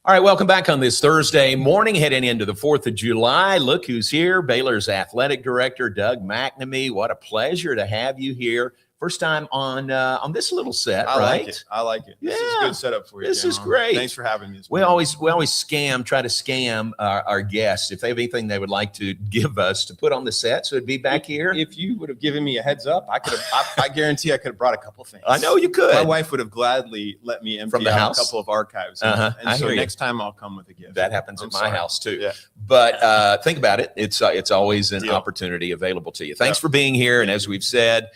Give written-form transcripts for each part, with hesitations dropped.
All right, welcome back on this Thursday morning, heading into the 4th of July. Look who's here, Baylor's athletic director, Doug McNamee. What a pleasure to have you here. First time on this little set, right? I like it. Yeah. This is a good setup for you. This is great. Thanks for having me. We always try to scam our guests if they have anything they would like to give us to put on the set. So it'd be back here. If you would have given me a heads up, I could have. I guarantee I could have brought a couple things. I know you could. My wife would have gladly let me empty From the out house? a couple of archives. Uh-huh. And so next time I'll come with a gift. That happens at my house too. Yeah. But think about it. It's always an Deal. opportunity available to you. Thanks Yeah. for being here. And as we've said,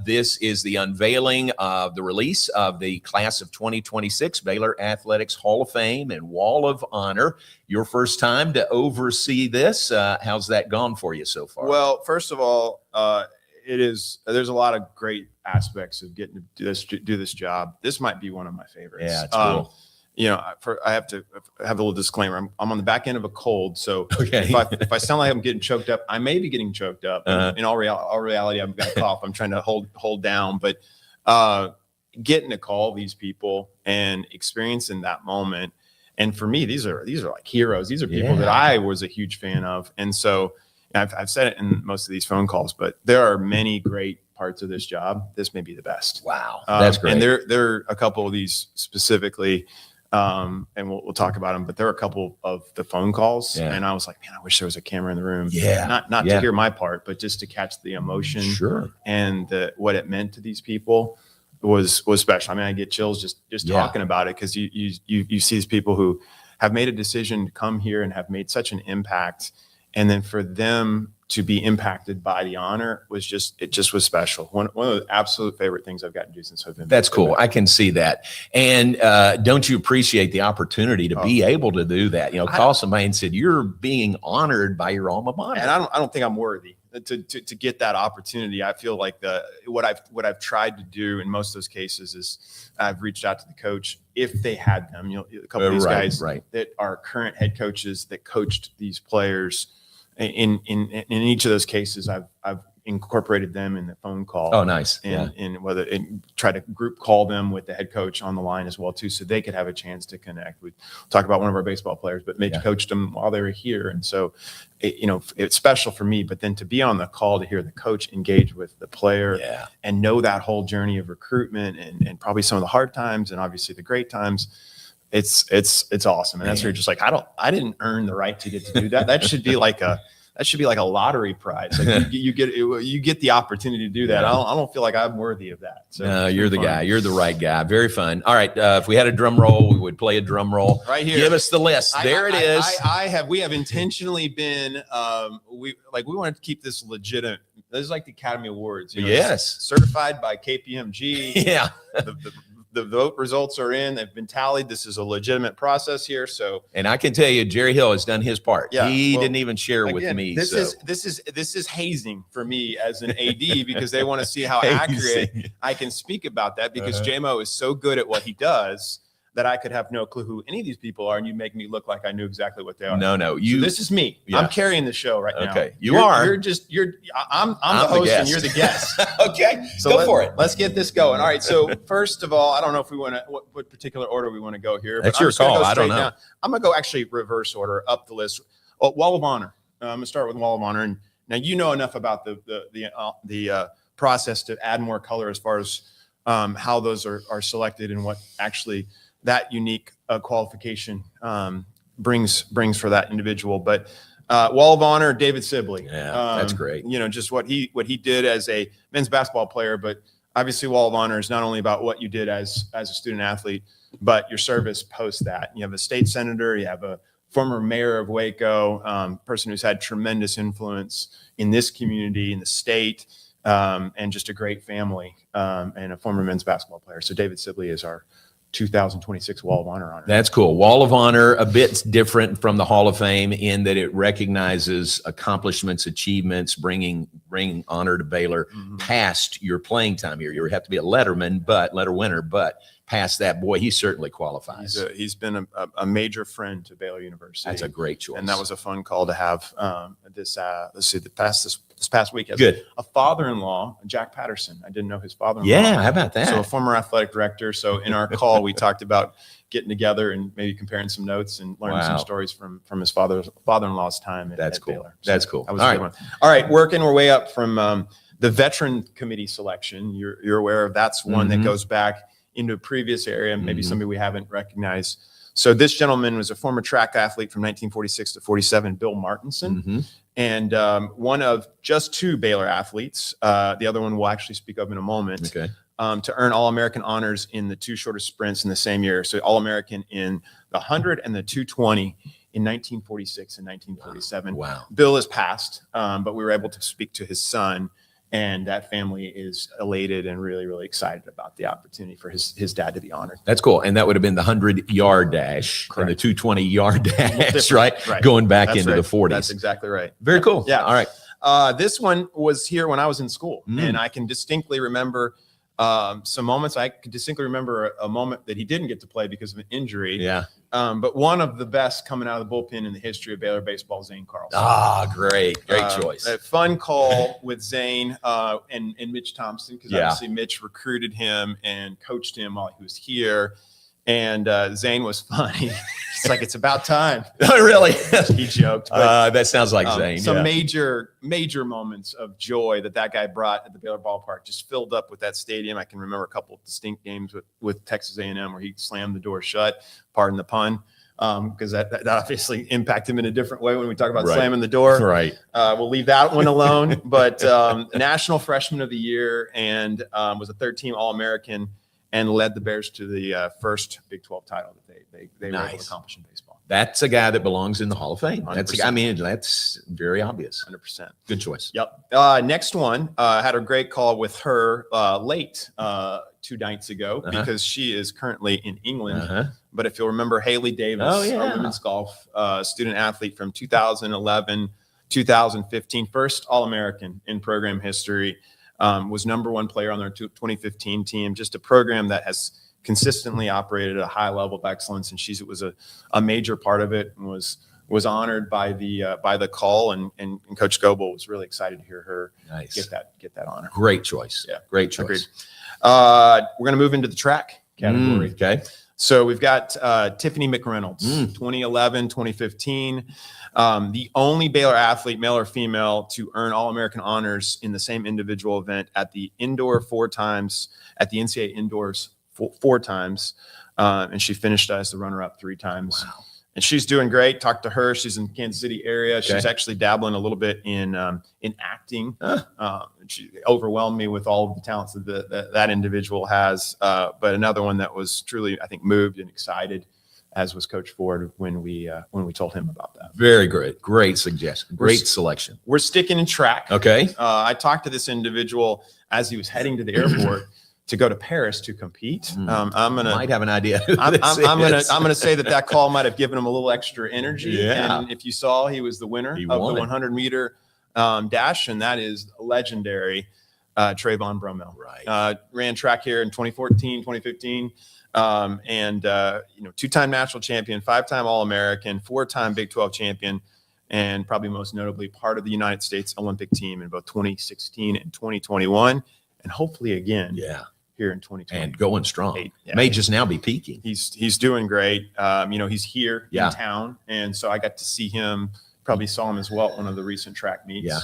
this is the unveiling of the release of the class of 2026 Baylor Athletics Hall of Fame and Wall of Honor. Your first time to oversee this. How's that gone for you so far? Well, first of all, there's a lot of great aspects of getting to do this job. This might be one of my favorites. Yeah, it's cool. I have to have a little disclaimer. I'm on the back end of a cold, so Okay. if I sound like I'm getting choked up, I may be getting choked up. Uh-huh. In all reality, I've got a cough. I'm trying to hold down, but getting to call these people and experiencing that moment, and for me, these are like heroes. These are people that I was a huge fan of, and so I've said it in most of these phone calls, but there are many great parts of this job. This may be the best. Wow, that's great. And there are a couple of these specifically. And we'll talk about them, but there were a couple of the phone calls, and I was like, man, I wish there was a camera in the room. Not to hear my part, but just to catch the emotion. Sure. And what it meant to these people was special. I mean, I get chills just talking about it, because you see these people who have made a decision to come here and have made such an impact, and then for them to be impacted by the honor was just special. One of the absolute favorite things I've gotten to do since I've been. That's cool. I can see that. And don't you appreciate the opportunity to be able to do that? Call somebody and said, you're being honored by your alma mater. And I don't think I'm worthy to get that opportunity. I feel like what I've tried to do in most of those cases is I've reached out to the coach if they had them. A couple of these guys that are current head coaches that coached these players. In each of those cases, I've incorporated them in the phone call. Oh, nice. And try to group call them with the head coach on the line as well too, so they could have a chance to connect. We talk about one of our baseball players, but Mitch coached them while they were here, and so it's special for me. But then to be on the call to hear the coach engage with the player and know that whole journey of recruitment and probably some of the hard times and obviously the great times. It's awesome. And that's where you're just like, I didn't earn the right to get to do that. That should be like a lottery prize. Like you get the opportunity to do that. I don't feel like I'm worthy of that. So you're the guy. You're the right guy. Very fun. All right. If we had a drum roll, we would play a drum roll right here. Give us the list. There it is. We have intentionally been, we wanted to keep this legitimate. This is like the Academy Awards. Yes. Certified by KPMG. Yeah. The vote results are in. They've been tallied. This is a legitimate process here. So, and I can tell you, Jerry Hill has done his part. Yeah, he didn't even share with me. This is hazing for me as an AD, because they want to see how accurate I can speak about that, because JMO is so good at what he does that I could have no clue who any of these people are, and you make me look like I knew exactly what they are. No, So this is me. Yeah. I'm carrying the show right now. Okay, I'm the host and you're the guest. Okay, so go for it. Let's get this going. All right. So first of all, I don't know if we want to what particular order we want to go here. That's your call. I don't know. Down. I'm gonna go actually reverse order up the list. Wall of Honor. I'm gonna start with Wall of Honor, and now you know enough about the process to add more color as far as how those are selected and what actually that unique qualification brings for that individual. But Wall of Honor, David Sibley. Yeah, that's great. Just what he did as a men's basketball player, but obviously Wall of Honor is not only about what you did as a student athlete, but your service post that. You have a state senator, you have a former mayor of Waco, person who's had tremendous influence in this community, in the state, and just a great family, and a former men's basketball player. So David Sibley is our 2026 Wall of Honor. That's cool. Wall of Honor, a bit different from the Hall of Fame in that it recognizes accomplishments, achievements, bringing honor to Baylor past your playing time here. You have to be a letter winner, but past that, boy, he certainly qualifies. He's been a major friend to Baylor University. That's a great choice. And that was a fun call to have this past week. As Good. A father-in-law, Jack Patterson. I didn't know his father-in-law. Yeah, how about that? So a former athletic director. So in our call, we talked about getting together and maybe comparing some notes and learning some stories from his father-in-law's time at That's cool. Baylor. So That's cool. That was a good one. All right, working our way up from the veteran committee selection. You're aware of that's one that goes back into a previous area, maybe somebody we haven't recognized. So this gentleman was a former track athlete from 1946 to 47, Bill Martinson, and one of just 2 Baylor athletes. The other one we'll actually speak of in a moment. Okay. To earn All-American honors in the 2 shortest sprints in the same year. So All-American in the 100 and the 220 in 1946 and 1947. Wow. Bill has passed, but we were able to speak to his son, and that family is elated and really, really excited about the opportunity for his dad to be honored. That's cool. And that would have been the 100-yard dash and the 220-yard dash, right? Going back into the 40s. That's exactly right. Very cool. Yeah. All right. This one was here when I was in school, and I can distinctly remember some moments. I could distinctly remember a moment that he didn't get to play because of an injury. Yeah. But one of the best coming out of the bullpen in the history of Baylor baseball, Zane Carlson. Ah, great choice. A fun call with Zane and Mitch Thompson, because obviously Mitch recruited him and coached him while he was here. And Zane was funny. He's like, it's about time. Really? He joked. But, that sounds like Zane. Some major moments of joy that guy brought at the Baylor ballpark just filled up with that stadium. I can remember a couple of distinct games with Texas A&M where he slammed the door shut, pardon the pun, because that obviously impacted him in a different way when we talk about slamming the door. Right. We'll leave that one alone. But National Freshman of the Year and was a third-team All-American and led the Bears to the first Big 12 title that they were able to accomplish in baseball. That's a guy that belongs in the Hall of Fame. 100%. That's very obvious. 100%. Good choice. Yep. Next one, had a great call with her late 2 nights ago because she is currently in England. But if you'll remember, Haley Davis, our women's golf student athlete from 2011, 2015, first All-American in program history. Was #1 player on their 2015 team, just a program that has consistently operated at a high level of excellence. And she was a major part of it and was honored by the call. And Coach Goebel was really excited to hear her get that honor. Great choice. Yeah. Great choice. Agreed. We're going to move into the track category. Okay. So we've got Tiffany McReynolds, 2011, 2015. The only Baylor athlete, male or female, to earn All-American honors in the same individual event at the indoor 4 times, at the NCAA indoors 4 times. And she finished as the runner-up 3 times. Wow. And she's doing great. Talked to her. She's in the Kansas City area. Okay. She's actually dabbling a little bit in acting. She overwhelmed me with all of the talents that individual has. But another one that was truly, I think, moved and excited, as was Coach Ford when we told him about that. Very great. Great suggestion. Great selection. We're sticking in track. Okay. I talked to this individual as he was heading to the airport to go to Paris to compete. Might have an idea. I'm gonna say that call might have given him a little extra energy. Yeah. And if you saw, he was the winner of the 100-meter dash, and that is legendary Trayvon Bromell. Right. Ran track here in 2014, 2015. And 2-time national champion, 5-time All-American, 4-time Big 12 champion, and probably most notably part of the United States Olympic team in both 2016 and 2021, and hopefully again here in 2020. And going strong. May just now be peaking. He's doing great. He's here in town, and so I got to see him, probably saw him as well at one of the recent track meets. Yeah.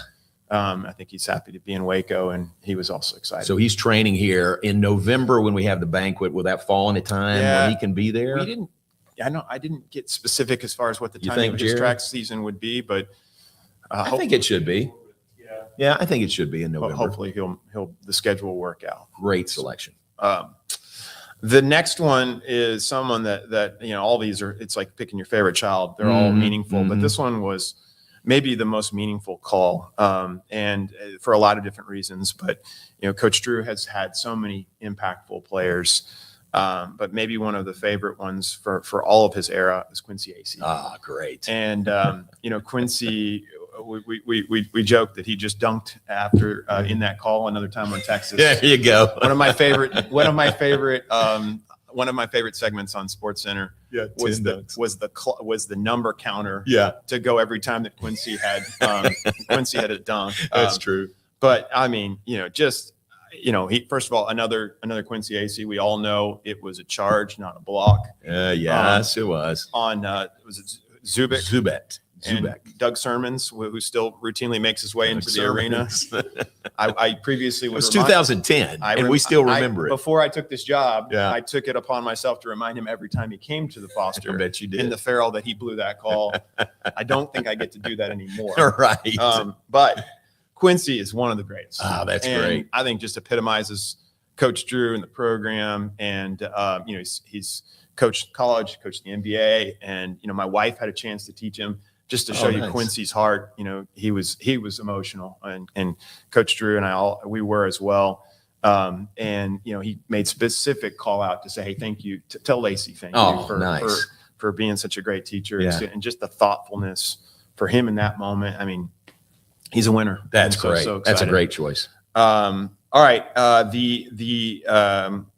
I think he's happy to be in Waco, and he was also excited. So he's training here in November when we have the banquet. Will that fall in a time when he can be there? I didn't get specific as far as what the timing of his track season would be, but I think it should be. Yeah, I think it should be in November. Hopefully the schedule will work out. Great selection. The next one is someone that all these are, it's like picking your favorite child. They're all meaningful, but this one was maybe the most meaningful call, and for a lot of different reasons. But Coach Drew has had so many impactful players, but maybe one of the favorite ones for all of his era is Quincy Acey. Ah, great. And Quincy, we joked that he just dunked after in that call another time on Texas. There you go. One of my favorite one of my favorite segments on SportsCenter Yeah, was the number counter. Yeah, To go every time that Quincy had a dunk. that's true. But I mean, he first of all another Quincy AC. We all know it was a charge, not a block. Yes, it was Was it Zubik? Zubek. And Doug Sermons, who still routinely makes his way into the arena. I previously it was 2010, and we still remember it. Before I took this job, Yeah. I took it upon myself to remind him every time he came to the Foster. I bet you did. In the Farrell that he blew that call. I don't think I get to do that anymore. Right. But Quincy is one of the greats. Oh, that's And great. I think just epitomizes Coach Drew and the program. And, he's coached college, coached the NBA. And, my wife had a chance to teach him. Just to show you nice. Quincy's heart, he was emotional, and Coach Drew and we were as well. And he made specific call out to say, "Hey, thank you." Tell Lacey thank you for being such a great teacher, and just the thoughtfulness for him in that moment. I mean, he's a winner. That's so, great. So That's a great choice. all right. The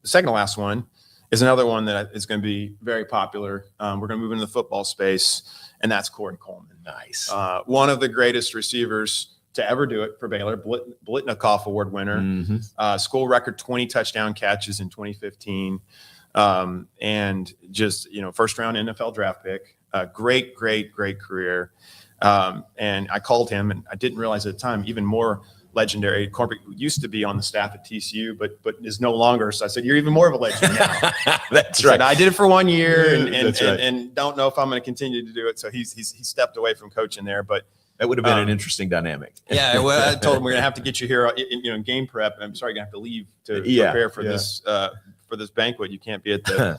second to last one is another one that is going to be very popular. We're going to move into the football space. And that's Corey Coleman. Nice. One of the greatest receivers to ever do it for Baylor, Blitnikoff Award winner, school record 20 touchdown catches in 2015. And just, first round NFL draft pick, great career. And I called him, and I didn't realize at the time, even more legendary. Corby used to be on the staff at TCU, but is no longer. So I said, "You're even more of a legend now." That's right. I did it for 1 year, That's right. and don't know if I'm going to continue to do it. So he stepped away from coaching there, but that would have been an interesting dynamic. Yeah, well, I told him we're going to have to get you here, in game prep. I'm sorry, you're going to have to leave to prepare for this banquet. You can't be at the.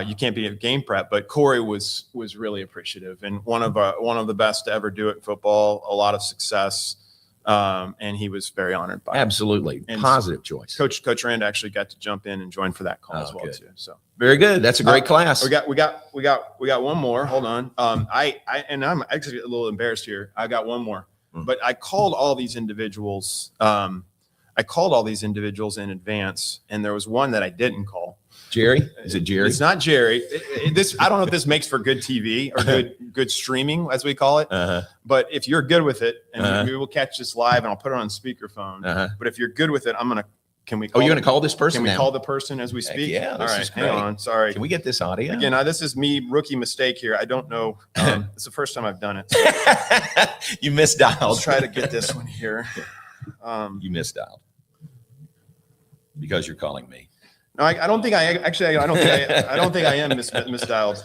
You can't be at game prep, but Corey was really appreciative, and one of the best to ever do it in football. A lot of success. And he was very honored by Absolutely. And positive choice. Coach Rand actually got to jump in and join for that call as well good. too. So Very good. That's a great class. We got one more. Hold on. I'm actually a little embarrassed here. I got one more, but I called all these individuals. In advance, and there was one that I didn't call. Jerry? Is it Jerry? It's not Jerry. I don't know if this makes for good TV or good streaming, as we call it. But if you're good with it, and we will catch this live, and I'll put it on speakerphone. But if you're good with it, can we? You're going to call this person? Can we call the person as we speak? Yeah. All right. Hang on. Sorry. Can we get this audio? Again, this is me, rookie mistake here. I don't know. It's the first time I've done it. So you misdialed. I'll try to get this one here. You misdialed because you're calling me. No, I don't think I don't think I am misdialed.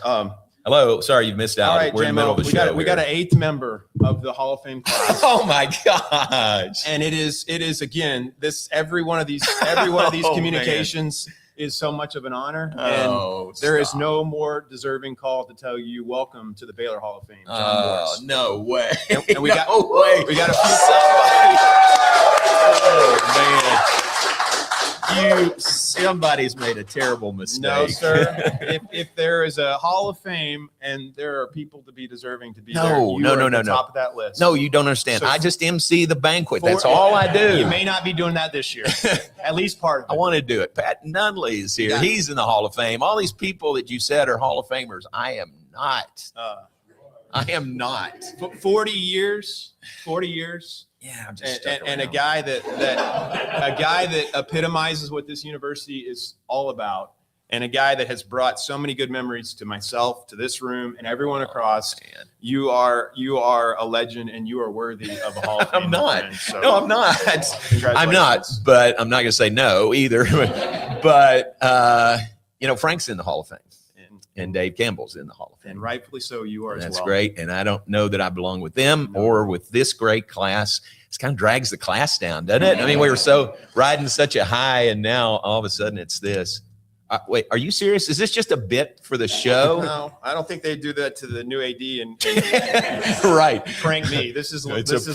Hello. Sorry, you missed out. All right, We're in the middle of the show. We got an 8th member of the Hall of Fame class. Oh my gosh. And it is again, every one of these communications is so much of an honor. And there is no more deserving call to tell you welcome to the Baylor Hall of Fame. John Morris. No way. And we got we got a few Oh man. Somebody's made a terrible mistake. No, sir. if there is a Hall of Fame and there are people to be deserving to be there, you are at the top of that list. No, you don't understand. So I just MC the banquet. That's all I do. You may not be doing that this year. At least part of it. I want to do it. Pat Nunley is here. He's in the Hall of Fame. All these people that you said are Hall of Famers. I am not. I am not. 40 years. Yeah, I'm just and a guy that epitomizes what this university is all about, and a guy that has brought so many good memories to myself, to this room, and everyone across. Man. You are a legend, and you are worthy of a Hall of Fame. I'm not. Friend, so No, I'm not. I'm not. But I'm not going to say no either. But Frank's in the Hall of Fame. And Dave Campbell's in the Hall of Fame. And rightfully so, you are as well. That's great. And I don't know that I belong with them or with this great class. It kind of drags the class down, doesn't it? I mean, we were so riding such a high, and now all of a sudden it's this. Wait, are you serious? Is this just a bit for the show? No, I don't think they do that to the new AD and right. Prank me. This is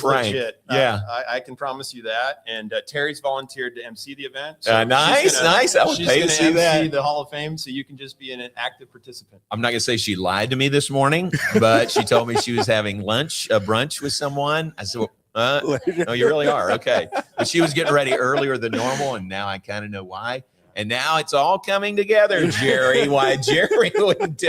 prank. legit. Yeah, I can promise you that. And Terry's volunteered to MC the event. So nice. I would pay to see that. The Hall of Fame, so you can just be an active participant. I'm not gonna say she lied to me this morning, but she told me she was having brunch with someone. I said, no, you really are. Okay. But she was getting ready earlier than normal, and now I kind of know why. And now it's all coming together, Jerry. Why Jerry wouldn't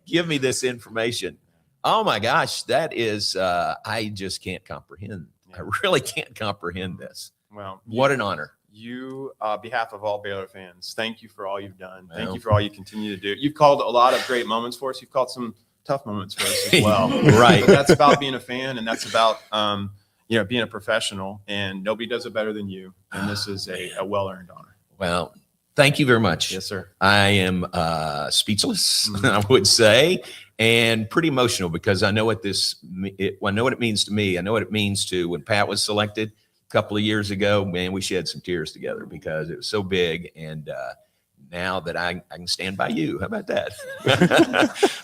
give me this information. Oh my gosh, that is, I just can't comprehend. I really can't comprehend this. Well, what an honor. You, behalf of all Baylor fans, thank you for all you've done. Thank you for all you continue to do. You've called a lot of great moments for us. You've called some tough moments for us as well. Right. But that's about being a fan, and that's about, being a professional, and nobody does it better than you. And this is a well-earned honor. Well, thank you very much. Yes, sir. I am speechless, I would say, and pretty emotional because I know what I know what it means to me. I know what it means to when Pat was selected a couple of years ago. Man, we shed some tears together because it was so big. And now that I can stand by you, how about that?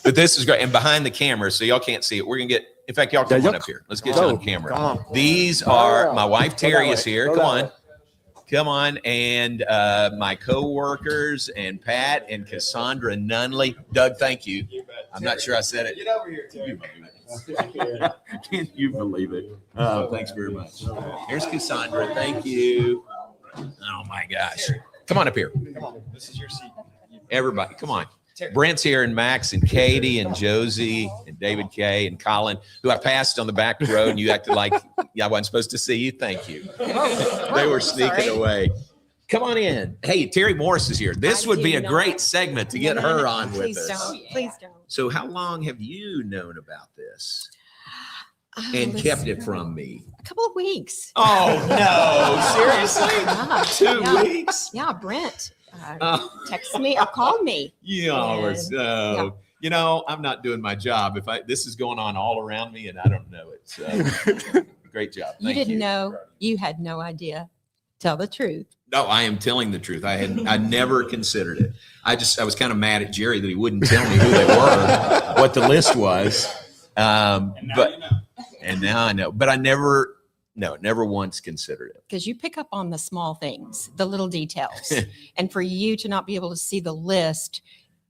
But this is great. And behind the camera, so y'all can't see it. We're gonna get. In fact, y'all come on up here. Let's get you on camera. Come on. These are my wife Terry is here. Come on, and my co-workers and Pat and Cassandra Nunley. Doug, thank you. I'm not sure I said it. Get over here, Terry. Can you believe it? Oh, thanks very much. Here's Cassandra. Thank you. Oh my gosh. Come on up here. Come on. This is your seat. Everybody, come on. Brent's here, and Max and Katie and Josie and David Kay and Colin, who I passed on the back road, and you acted like I wasn't supposed to see you. Thank you. They were sneaking away. Come on in. Hey, Terry Morris is here. This would be a great segment to get her on with us. Please don't. So how long have you known about this and kept it from me? A couple of weeks. Oh, no. Seriously? Yeah. 2 weeks? Yeah, Brent texted me or called me. You always know. You know, I'm not doing my job. This is going on all around me and I don't know it. So great job. You didn't know. You had no idea. Tell the truth. No, I am telling the truth. I never considered it. I was kind of mad at Jerry that he wouldn't tell me who they were, what the list was. And now I know. But I never once considered it. Because you pick up on the small things, the little details. And for you to not be able to see the list,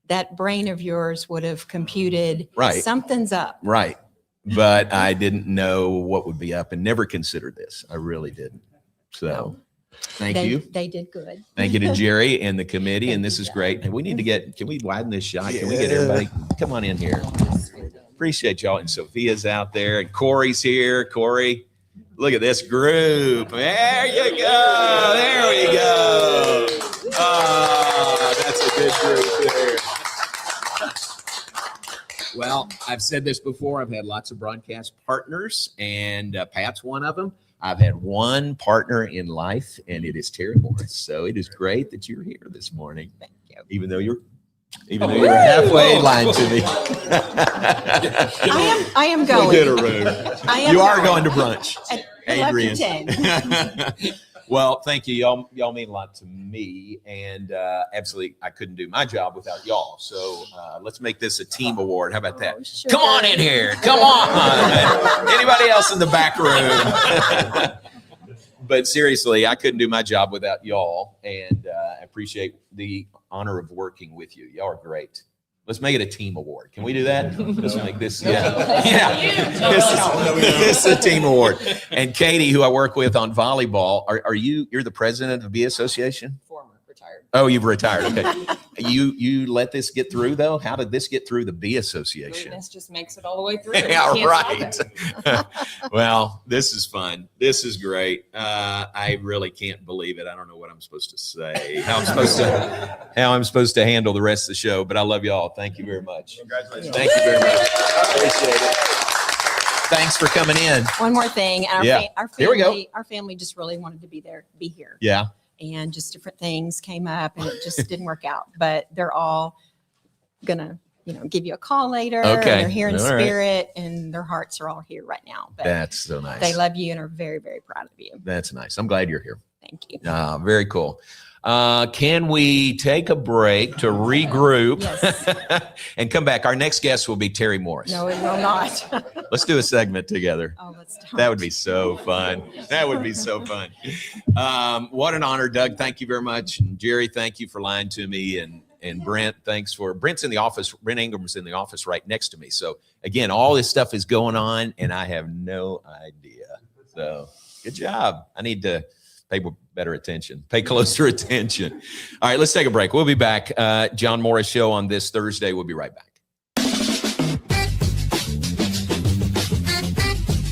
that brain of yours would have computed something's up. Right. But I didn't know what would be up and never considered this. I really didn't. So thank you. They did good. Thank you to Jerry and the committee. And this is great. And we need to can we widen this shot? Can we get everybody? Come on in here. Appreciate y'all. And Sophia's out there and Corey's here. Corey, look at this group. There you go. There we go. Oh, that's a good group there. Well, I've said this before. I've had lots of broadcast partners, and Pat's one of them. I've had one partner in life, and it is Terry Morris. So it is great that you're here this morning. Thank you. Even though you're halfway lying to me. I am going. You are going to brunch, At Adrian. 11:10. Well, thank you. Y'all mean a lot to me, and absolutely, I couldn't do my job without y'all. So let's make this a team award. How about that? Oh, sure. Come on in here. Come on. Anybody else in the back room? But seriously, I couldn't do my job without y'all, and I appreciate the honor of working with you. Y'all are great. Let's make it a team award. Can we do that? Let's make this. Yeah. This is a team award. And Katie, who I work with on volleyball, you're the president of the B Association? Former, retired. Oh, you've retired. Okay. You let this get through though? How did this get through the B Association? Greatness just makes it all the way through. Yeah, You right. can't stop it. Well, this is fun. This is great. I really can't believe it. I don't know what I'm supposed to say, how I'm supposed to handle the rest of the show, but I love y'all. Thank you very much. Congratulations. Thank you very much. Appreciate it. Thanks for coming in. One more thing. Our Here we go. family, our family just really wanted to be here. Yeah. And just different things came up and it just didn't work out. But they're all gonna, give you a call later. Okay. And they're here in All right. spirit and their hearts are all here right now. But That's so nice. they love you and are very, very proud of you. That's nice. I'm glad you're here. Thank you. Very cool. Can we take a break to regroup and come back? Our next guest will be Terry Morris. No, it will not. Let's do a segment together. Oh, let's don't. That would be so fun. That would be so fun. What an honor, Doug. Thank you very much. And Jerry, thank you for lying to me. And Brent, Brent's in the office. Brent Ingram's in the office right next to me. So again, all this stuff is going on and I have no idea. So good job. I need to pay better attention, pay closer attention. All right, let's take a break. We'll be back. John Morris Show on this Thursday. We'll be right back.